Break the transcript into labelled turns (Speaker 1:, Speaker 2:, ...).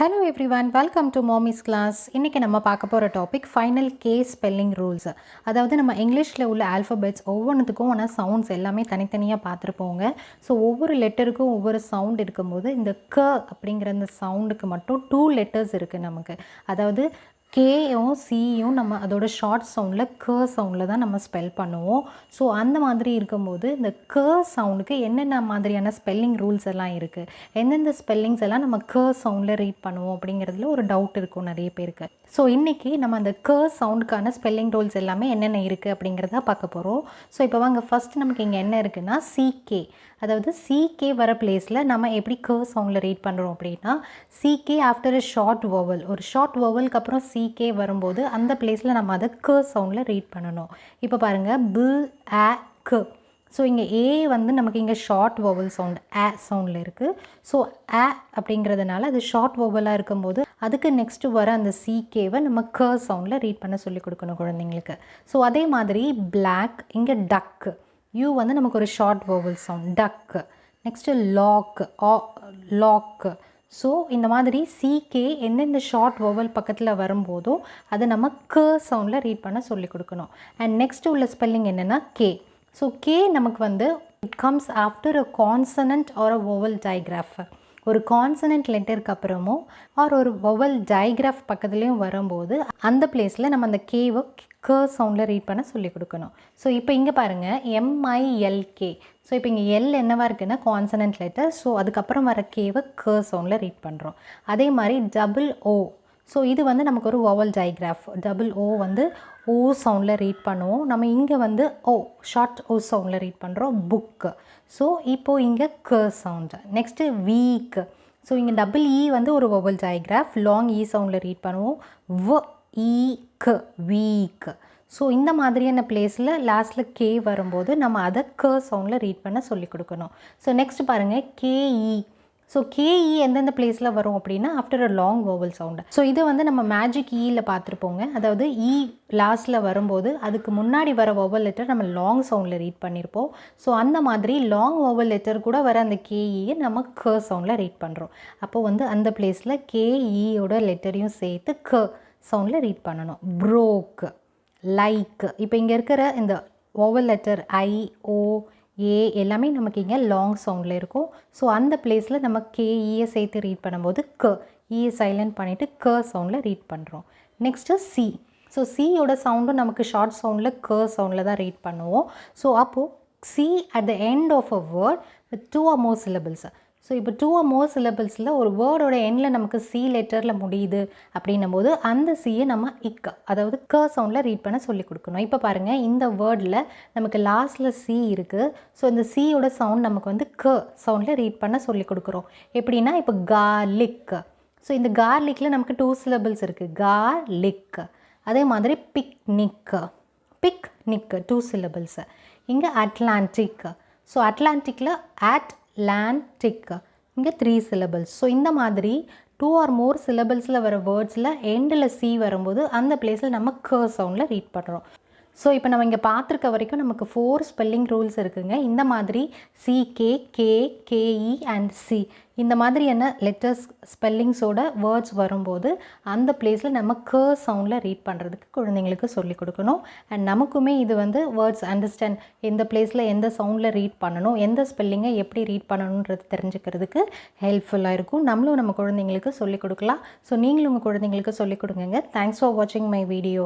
Speaker 1: Hello everyone, welcome to Mommy's class. இன்னைக்கு நம்ம பார்க்க போற topic final K spelling rules. அதாவது நம்ம இங்கிலீஷ்ல உள்ள ஆல்ஃபபெட்ஸ் ஒவ்வொன்றுத்துக்கும் சவுண்ட்ஸ் எல்லாமே தனித்தனியாக பார்த்துருப்போங்க. ஸோ ஒவ்வொரு லெட்டருக்கும் ஒவ்வொரு சவுண்ட் இருக்கும்போது இந்த க அப்படிங்கிற அந்த சவுண்டுக்கு மட்டும் 2 லெட்டர்ஸ் இருக்குது நமக்கு. அதாவது கேயும் சியும் நம்ம அதோட ஷார்ட் சவுண்டில் க சவுண்டில் தான் நம்ம ஸ்பெல் பண்ணுவோம். ஸோ அந்த மாதிரி இருக்கும்போது இந்த க சவுண்டுக்கு என்னென்ன மாதிரியான ஸ்பெல்லிங் ரூல்ஸ் எல்லாம் இருக்குது, எந்தெந்த ஸ்பெல்லிங்ஸ் எல்லாம் நம்ம க சவுண்டில் ரீட் பண்ணுவோம் அப்படிங்கிறதுல ஒரு டவுட் இருக்கும் நிறைய பேருக்கு. ஸோ இன்றைக்கி நம்ம அந்த க சவுண்டுக்கான ஸ்பெல்லிங் ரூல்ஸ் எல்லாமே என்னென்ன இருக்குது அப்படிங்கிறத பார்க்க போகிறோம். ஸோ இப்போ வாங்க ஃபஸ்ட் நமக்கு இங்கே என்ன இருக்குன்னா சிகே. அதாவது சிகே வர பிளேஸில் நம்ம எப்படி க சவுண்டில் ரீட் பண்ணுறோம் அப்படின்னா சிகே ஆஃப்டர் எ ஷார்ட் வவல், ஒரு ஷார்ட் வவலுக்கு அப்புறம் சிகே வரும்போது அந்த பிளேஸில் நம்ம அதை க சவுண்டில் ரீட் பண்ணணும். இப்போ பாருங்கள் பு ஆ க. ஸோ இங்கே ஏ நமக்கு இங்கே ஷார்ட் வவல் சவுண்ட் ஆ சவுண்டில் இருக்குது. ஸோ ஆ அப்படிங்கிறதுனால அது ஷார்ட் வவலாக இருக்கும்போது அதுக்கு நெக்ஸ்ட்டு வர அந்த சிகேவை நம்ம க சவுண்டில் ரீட் பண்ண சொல்லி கொடுக்கணும் குழந்தைங்களுக்கு. ஸோ அதே மாதிரி பிளாக், இங்கே டக்கு, யூ நமக்கு ஒரு short vowel sound duck. Next lock, lock. So இந்த மாதிரி சிகே எந்தெந்த ஷார்ட் வவல் பக்கத்தில் வரும்போதோ அதை நம்ம க சவுண்டில் ரீட் பண்ண சொல்லி கொடுக்கணும். அண்ட் நெக்ஸ்ட்டு உள்ள ஸ்பெல்லிங் என்னென்னா கே. ஸோ கே நமக்கு it comes after a consonant or a vowel digraph. ஒரு கான்சனன்ட் லெட்டருக்கு அப்புறமோ ஆர் ஒரு வவல் டைக்ராஃப் பக்கத்துலேயும் வரும்போது அந்த பிளேஸில் நம்ம அந்த கேவை க சவுண்டில் ரீட் பண்ண சொல்லி கொடுக்கணும். ஸோ இப்போ இங்கே பாருங்கள் MILK. ஸோ இப்போ இங்கே எல் என்னவா இருக்குன்னா கான்சனன்ட் லெட்டர். ஸோ அதுக்கப்புறம் வர கேவை க சவுண்டில் ரீட் பண்ணுறோம். அதே மாதிரி டபுள் ஓ. ஸோ இது நமக்கு ஒரு வவல் டைக்ராஃப். டபுள் ஓ ஓ சவுண்டில் ரீட் பண்ணுவோம். நம்ம இங்கே ஓ ஷார்ட் ஓ சவுண்டில் ரீட் பண்ணுறோம் புக்கு. ஸோ இப்போது இங்கே க சவுண்டு. Next week. ஸோ இங்கே டபுள் இ ஒரு வவல் டைக்ராஃப், லாங் இ சவுண்டில் ரீட் பண்ணுவோம். க வீக். ஸோ இந்த மாதிரியான பிளேஸில் லாஸ்ட்டில் கே வரும்போது நம்ம அதை க சவுண்டில் ரீட் பண்ண சொல்லி கொடுக்கணும். ஸோ நெக்ஸ்ட் பாருங்கள் கேஇ. ஸோ கேஇ எந்தெந்த பிளேஸில் வரும் அப்படின்னா after a long vowel sound. So இது நம்ம மேஜிக் ஈயில் பார்த்துருப்போங்க. அதாவது இ லாஸ்ட்டில் வரும்போது அதுக்கு முன்னாடி வர வவல் லெட்டர் நம்ம லாங் சவுண்டில் ரீட் பண்ணியிருப்போம். ஸோ அந்த மாதிரி லாங் வவல் லெட்டர் கூட வர அந்த கேஇயை நம்ம க சவுண்டில் ரீட் பண்ணுறோம். அப்போது அந்த பிளேஸில் கேஇயோட லெட்டரையும் சேர்த்து க சவுண்டில் ரீட் பண்ணணும். Broke, like. இப்போ இங்கே இருக்கிற இந்த வவல் லெட்டர் ஐ, ஓ, ஏ எல்லாமே நமக்கு இங்கே லாங் சவுண்டில் இருக்கும். ஸோ அந்த பிளேஸில் நம்ம கேஇயை சேர்த்து ரீட் பண்ணும்போது க, ஈயை சைலண்ட் பண்ணிவிட்டு க சவுண்டில் ரீட் பண்ணுறோம். Next C. ஸோ சியோட சவுண்டும் நமக்கு ஷார்ட் சவுண்டில் க சவுண்டில் தான் ரீட் பண்ணுவோம். ஸோ அப்போது C at the end of a word with 2 or more syllables. So இப்போ 2 or more syllablesல ஒரு வேர்டோட எண்டில் நமக்கு சி லெட்டரில் முடியுது அப்படின்னும் போது அந்த சியை நம்ம அதாவது க சவுண்டில் ரீட் பண்ண சொல்லி கொடுக்கணும். இப்போ பாருங்கள் இந்த வேர்டில் நமக்கு லாஸ்ட்டில் சி இருக்குது. ஸோ இந்த சியோட சவுண்ட் நமக்கு க சவுண்டில் ரீட் பண்ண சொல்லி கொடுக்குறோம். எப்படின்னா இப்போ கார்லிக். ஸோ இந்த கார்லிக்கில் நமக்கு 2 syllables இருக்குது, கார்லிக். அதே மாதிரி பிக்னிக், 2 syllables. இங்கே அட்லாண்டிக். ஸோ அட்லாண்டிக்கில் அட்லாண்டிக், இங்கே 3 syllables. ஸோ இந்த மாதிரி 2 or more syllablesல வர வேர்ட்ஸில் எண்டில் சி வரும்போது அந்த பிளேஸில் நம்ம க சவுண்டில் ரீட் பண்ணுறோம். ஸோ இப்போ நம்ம இங்கே பார்த்துருக்க வரைக்கும் நமக்கு 4 ஸ்பெல்லிங் ரூல்ஸ் இருக்குங்க. இந்த மாதிரி சிகே, கே, கேஇ அண்ட் சி இந்த மாதிரியான லெட்டர்ஸ் ஸ்பெல்லிங்ஸோட வேர்ட்ஸ் வரும்போது அந்த பிளேஸில் நம்ம க சவுண்டில் ரீட் பண்ணுறதுக்கு குழந்தைங்களுக்கு சொல்லிக் கொடுக்கணும். அண்ட் நமக்குமே இது வேர்ட்ஸ் அண்டர்ஸ்டாண்ட் எந்த பிளேஸில் எந்த சவுண்டில் ரீட் பண்ணணும், எந்த ஸ்பெல்லிங்கை எப்படி ரீட் பண்ணணுன்றது தெரிஞ்சுக்கிறதுக்கு ஹெல்ப்ஃபுல்லாக இருக்கும். நம்மளும் நம்ம குழந்தைங்களுக்கு சொல்லிக் கொடுக்கலாம். ஸோ நீங்களும் உங்கள் குழந்தைங்களுக்கு சொல்லிக் கொடுங்க. தேங்க்ஸ் ஃபார் வாட்சிங் மை வீடியோ.